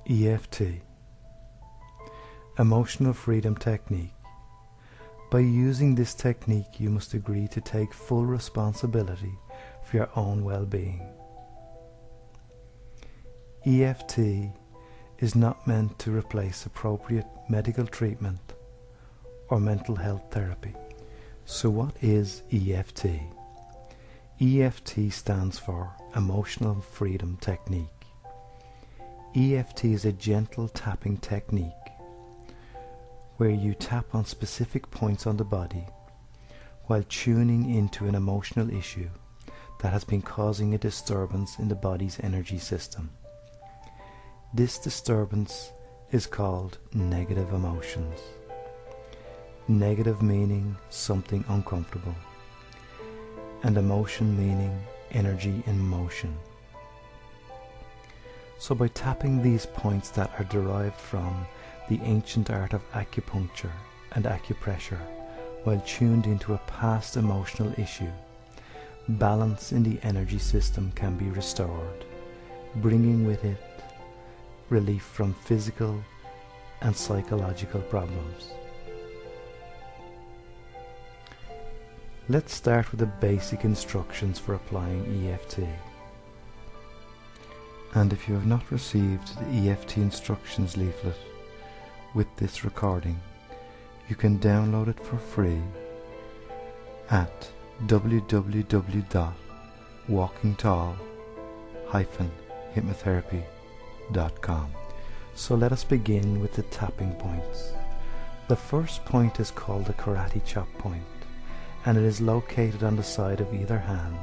EFT, Emotional Freedom Technique. By using this technique, you must agree to take full responsibility for your own well-being. EFT is not meant to replace appropriate medical treatment or mental health therapy. So what is EFT? EFT stands for Emotional Freedom Technique. EFT is a gentle tapping technique where you tap on specific points on the body while tuning into an emotional issue that has been causing a disturbance in the body's energy system. This disturbance is called negative emotions. Negative meaning something uncomfortable, and emotion meaning energy in motion. So by tapping these points that are derived from the ancient art of acupuncture and acupressure while tuned into a past emotional issue, balance in the energy system can be restored, bringing with it relief from physical and psychological problems. Let's start with the basic instructions for applying EFT. And if you have not received the EFT instructions leaflet with this recording, you can download it for free at www.walkingtall-hypnotherapy.com. So let us begin with the tapping points. The first point is called the karate chop point, and it is located on the side of either hand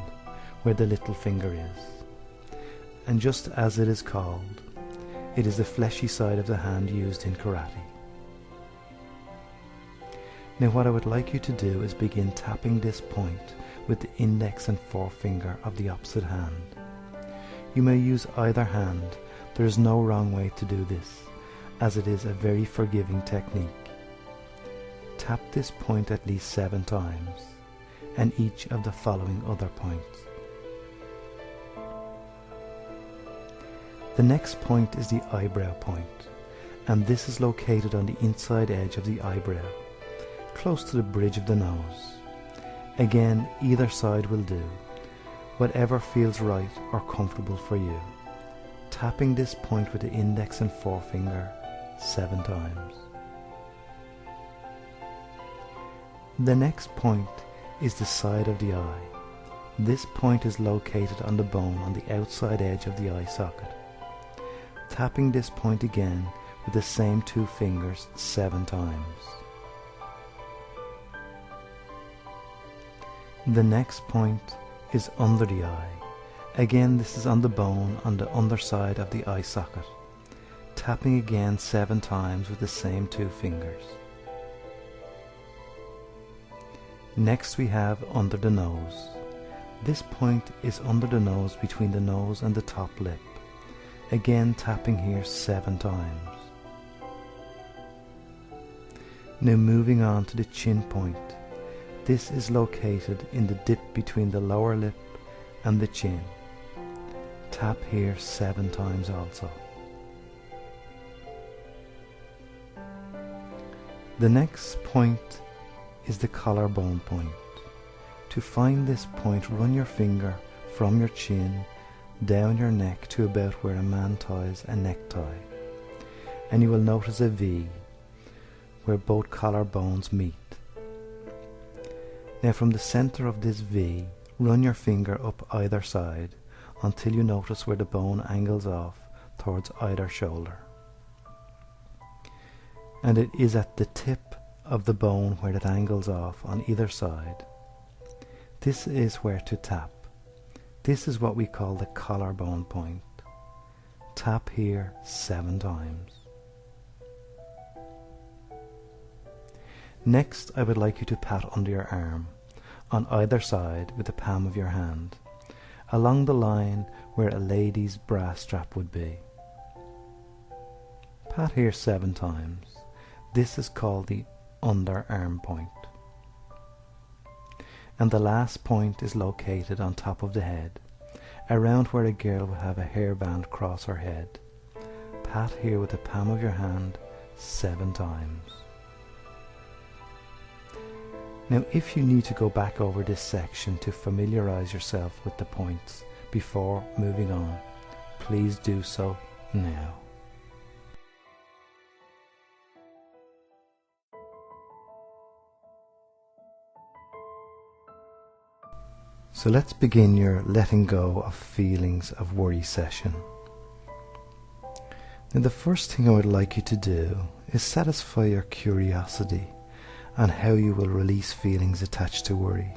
where the little finger is. And just as it is called, it is the fleshy side of the hand used in karate. Now what I would like you to do is begin tapping this point with the index and forefinger of the opposite hand. You may use either hand. There is no wrong way to do this, as it is a very forgiving technique. Tap this point at least 7 times, and each of the following other points. The next point is the eyebrow point, and this is located on the inside edge of the eyebrow, close to the bridge of the nose. Again, either side will do, whatever feels right or comfortable for you. Tapping this point with the index and forefinger 7 times. The next point is the side of the eye. This point is located on the bone on the outside edge of the eye socket. Tapping this point again with the same 2 fingers 7 times. The next point is under the eye. Again, this is on the bone on the underside of the eye socket. Tapping again 7 times with the same 2 fingers. Next we have under the nose. This point is under the nose between the nose and the top lip. Again, tapping here 7 times. Now moving on to the chin point. This is located in the dip between the lower lip and the chin. Tap here 7 times also. The next point is the collarbone point. To find this point, run your finger from your chin down your neck to about where a man ties a necktie, and you will notice a V where both collarbones meet. Now from the center of this V, run your finger up either side until you notice where the bone angles off towards either shoulder. And it is at the tip of the bone where it angles off on either side. This is where to tap. This is what we call the collarbone point. Tap here 7 times. Next, I would like you to pat under your arm, on either side with the palm of your hand, along the line where a lady's bra strap would be. Pat here 7 times. This is called the underarm point. And the last point is located on top of the head, around where a girl would have a hairband cross her head. pat here with the palm of your hand 7 times. Now, if you need to go back over this section to familiarize yourself with the points before moving on, please do so now. So let's begin your letting go of feelings of worry session. Now, the first thing I would like you to do is satisfy your curiosity on how you will release feelings attached to worry.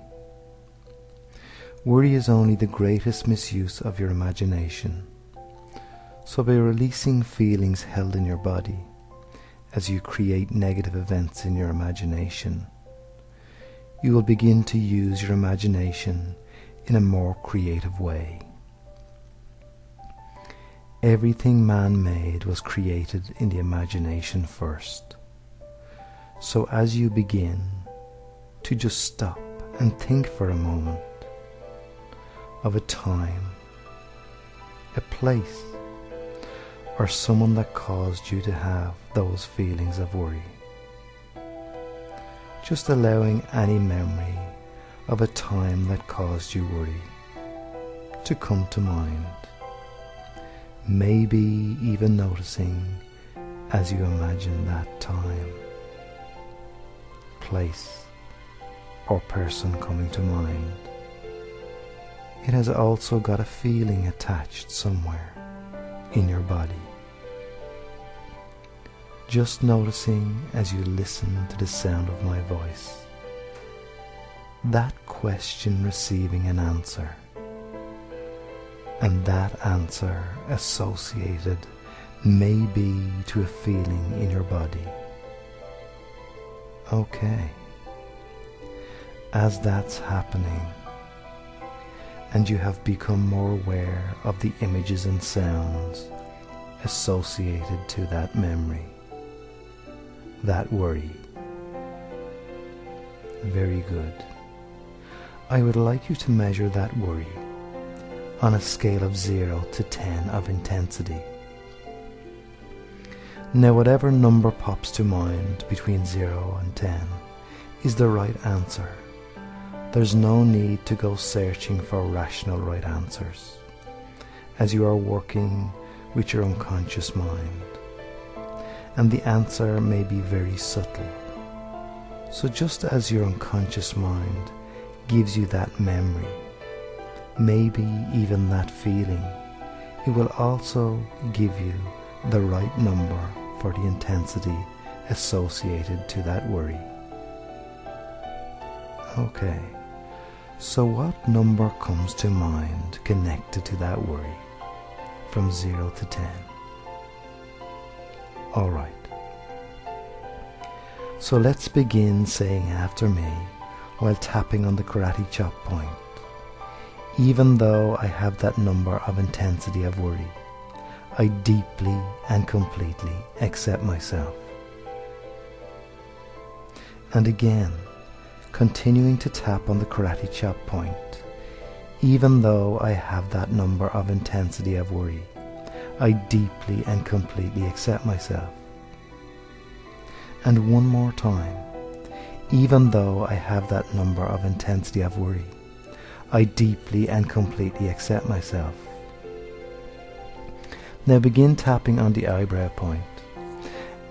Worry is only the greatest misuse of your imagination. So by releasing feelings held in your body, as you create negative events in your imagination, you will begin to use your imagination in a more creative way. Everything man-made was created in the imagination first. So as you begin to just stop and think for a moment of a time, a place, or someone that caused you to have those feelings of worry, just allowing any memory of a time that caused you worry to come to mind, maybe even noticing as you imagine that time, place, or person coming to mind. It has also got a feeling attached somewhere in your body. Just noticing as you listen to the sound of my voice, that question receiving an answer, and that answer associated maybe to a feeling in your body. Okay, as that's happening, and you have become more aware of the images and sounds associated to that memory, that worry. Very good. I would like you to measure that worry on a scale of 0 to 10 of intensity. Now, whatever number pops to mind between 0 and 10 is the right answer. There's no need to go searching for rational right answers, as you are working with your unconscious mind, and the answer may be very subtle. So just as your unconscious mind gives you that memory, maybe even that feeling, it will also give you the right number for the intensity associated to that worry. Okay, so what number comes to mind connected to that worry from 0 to 10? Alright, so let's begin saying after me while tapping on the karate chop point. Even though I have that number of intensity of worry, I deeply and completely accept myself. And again, continuing to tap on the karate chop point. Even though I have that number of intensity of worry, I deeply and completely accept myself. And one more time. Even though I have that number of intensity of worry, I deeply and completely accept myself. Now begin tapping on the eyebrow point,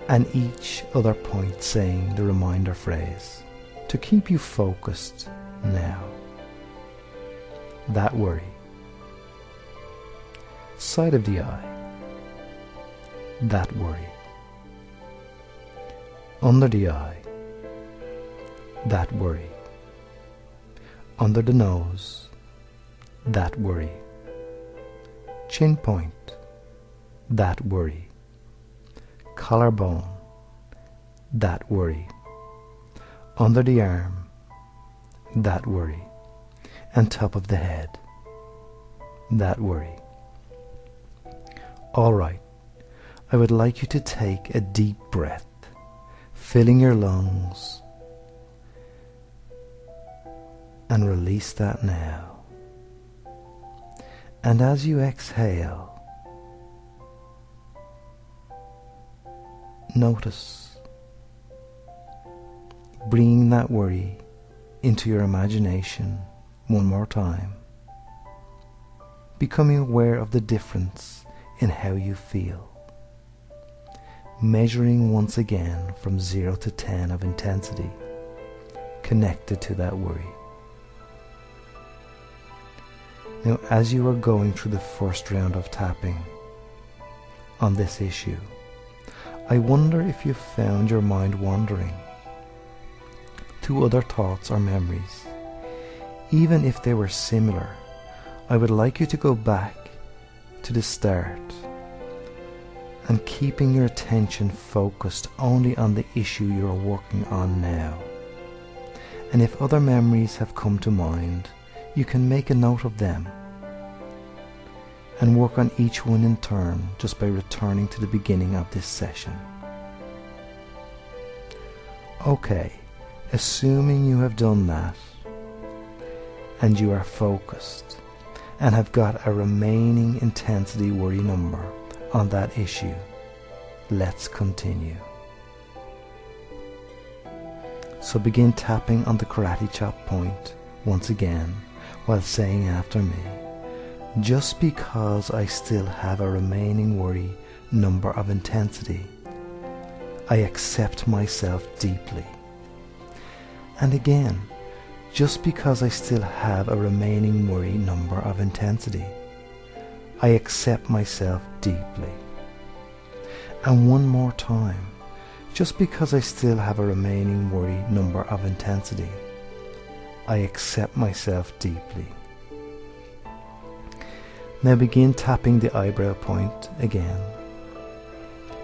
and each other point saying the reminder phrase to keep you focused now. That worry. Side of the eye. That worry. Under the eye. That worry. Under the nose. That worry. Chin point. That worry. Collarbone. That worry. Under the arm. That worry. And top of the head. That worry. Alright, I would like you to take a deep breath, filling your lungs, and release that now. And as you exhale, notice, bringing that worry into your imagination one more time, becoming aware of the difference in how you feel, measuring once again from 0 to 10 of intensity connected to that worry. Now, as you are going through the first round of tapping on this issue, I wonder if you found your mind wandering to other thoughts or memories. Even if they were similar, I would like you to go back to the start and keeping your attention focused only on the issue you're working on now. And if other memories have come to mind, you can make a note of them and work on each one in turn just by returning to the beginning of this session. Okay, assuming you have done that and you are focused and have got a remaining intensity worry number on that issue, let's continue. So begin tapping on the karate chop point once again while saying after me, just because I still have a remaining worry number of intensity, I accept myself deeply. And again, just because I still have a remaining worry number of intensity, I accept myself deeply. And one more time, just because I still have a remaining worry number of intensity, I accept myself deeply. Now begin tapping the eyebrow point again,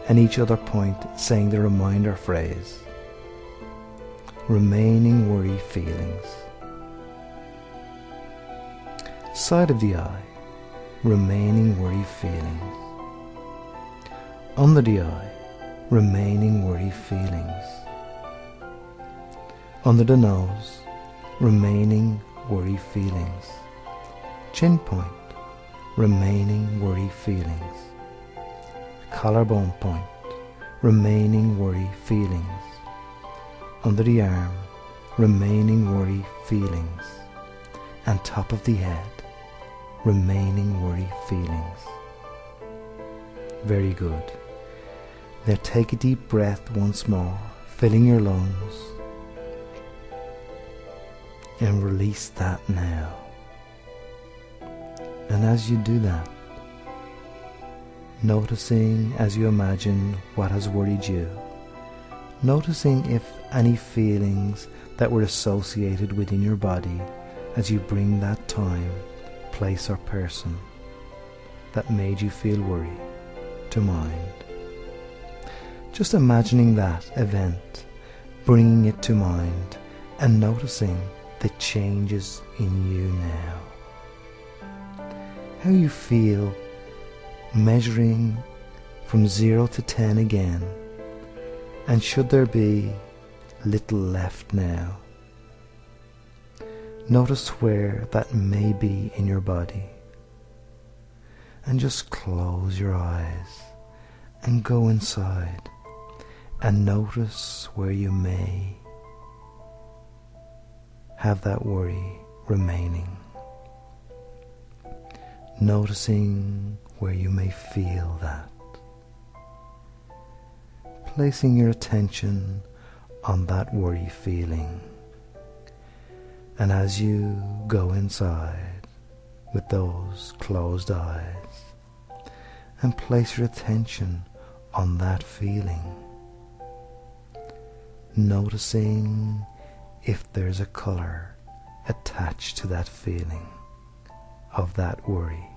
and each other point saying the reminder phrase, remaining worry feelings. Side of the eye, remaining worry feelings. Under the eye, remaining worry feelings. Under the nose, remaining worry feelings. Chin point, remaining worry feelings. Collarbone point, remaining worry feelings. Under the arm, remaining worry feelings. And top of the head, remaining worry feelings. Very good. Now take a deep breath once more, filling your lungs, and release that now. And as you do that, noticing as you imagine what has worried you, noticing if any feelings that were associated within your body as you bring that time, place or person that made you feel worry to mind. Just imagining that event, bringing it to mind and noticing the changes in you now. How you feel, measuring from 0 to 10 again, and should there be little left now, notice where that may be in your body, and just close your eyes and go inside and notice where you may have that worry remaining. Noticing where you may feel that. Placing your attention on that worry feeling. And as you go inside with those closed eyes and place your attention on that feeling, noticing if there's a color attached to that feeling of that worry.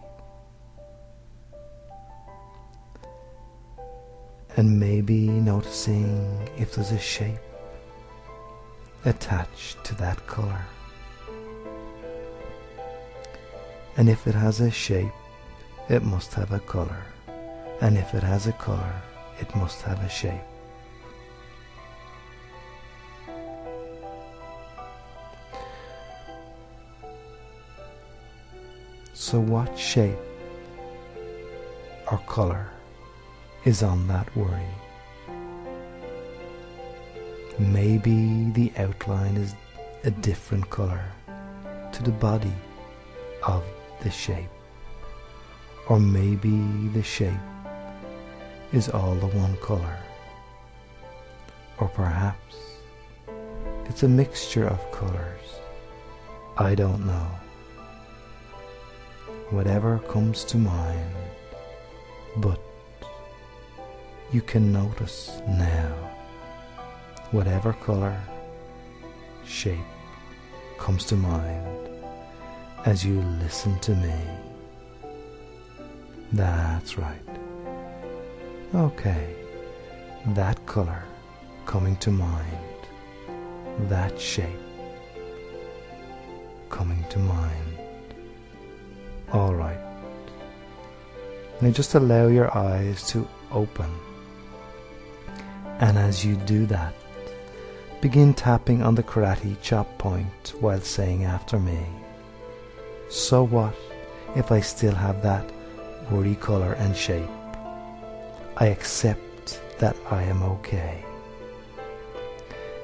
And maybe noticing if there's a shape attached to that color. And if it has a shape, it must have a color. And if it has a color, it must have a shape. So what shape or color is on that worry? Maybe the outline is a different color to the body of the shape, or maybe the shape is all the one color, or perhaps it's a mixture of colors. I don't know. Whatever comes to mind, but you can notice now whatever color, shape comes to mind as you listen to me. That's right. Okay, that color coming to mind, that shape coming to mind. All right. Now just allow your eyes to open, and as you do that, begin tapping on the karate chop point while saying after me, so what if I still have that worry color and shape? I accept that I am okay.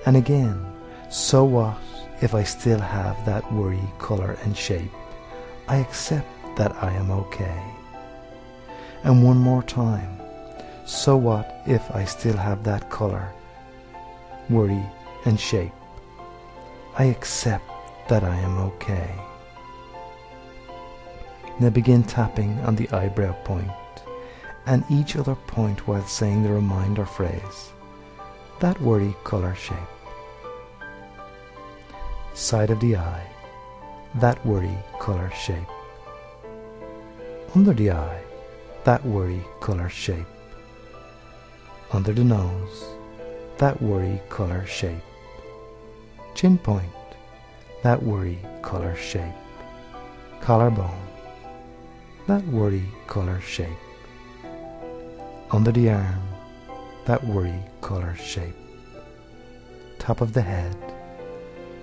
And again, so what if I still have that worry color and shape? I accept that I am okay. And one more time, so what if I still have that color, worry and shape? I accept that I am okay. Now begin tapping on the eyebrow point and each other point while saying the reminder phrase, that worry color shape. Side of the eye, that worry color shape. Under the eye, that worry color shape. Under the nose, that worry color shape. Chin point, that worry color shape. Collarbone, that worry color shape. Under the arm, that worry color shape. Top of the head,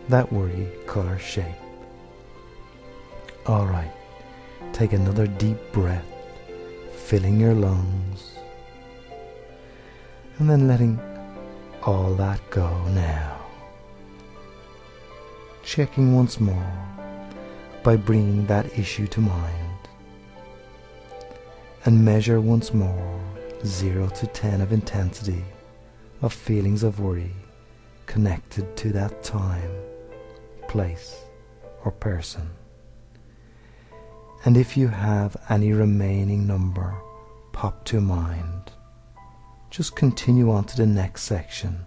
that worry color shape. All right, take another deep breath, filling your lungs, and then letting all that go now. Checking once more by bringing that issue to mind, and measure once more 0 to 10 of intensity of feelings of worry connected to that time, place, or person. And if you have any remaining number pop to mind, just continue on to the next section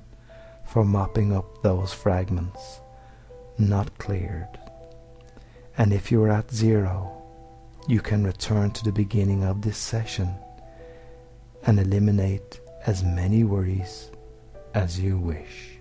for mopping up those fragments not cleared. And if you are at 0, you can return to the beginning of this session and eliminate as many worries as you wish.